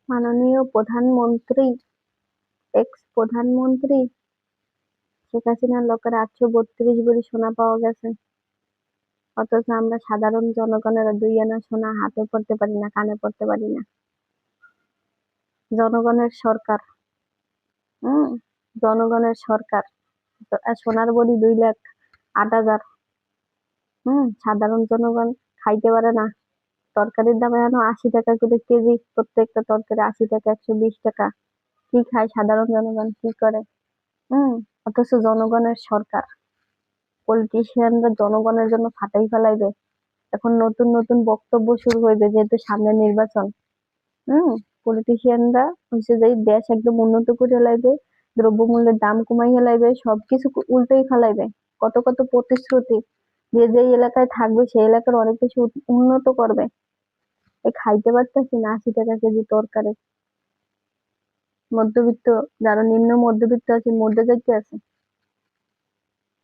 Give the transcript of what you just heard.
মাননীয় প্রধানমন্ত্রী, এক্স প্রধানমন্ত্রী শেখ হাসিনার লোকের 832 ভরি সোনা পাওয়া গেছে। অথচ আমরা সাধারণ জনগণের 2 আনা সোনা হাতে পড়তে পারি না, কানে পড়তে পারি না। জনগণের সরকার, হম জনগণের সরকার। সোনার বড়ি 2,08,000। সাধারণ জনগণ খাইতে পারে না। তরকারির দাম এখন 80 টাকা করে কেজি, প্রত্যেকটা তরকারি 80 টাকা, 120 টাকা। কি খায় সাধারণ জনগণ, কি করে? হম অথচ জনগণের সরকার, পলিটিশিয়ানরা জনগণের জন্য ফাটাই ফেলাইবে। এখন নতুন নতুন বক্তব্য শুরু হইবে, যেহেতু সামনে নির্বাচন। হম পলিটিশিয়ানরা হচ্ছে যে এই দেশ একদম উন্নত করে লাইবে, দ্রব্যমূল্যের দাম কমাইয়া লাইবে, সবকিছু উল্টাই ফেলাইবে। কত কত প্রতিশ্রুতি যে যে এলাকায় থাকবে সেই এলাকার অনেক কিছু উন্নত করবে। এই খাইতে পারতেছি না 80 টাকা কেজি তরকারি। মধ্যবিত্ত, যারা নিম্ন মধ্যবিত্ত আছে মধ্যে যাইতে আছে।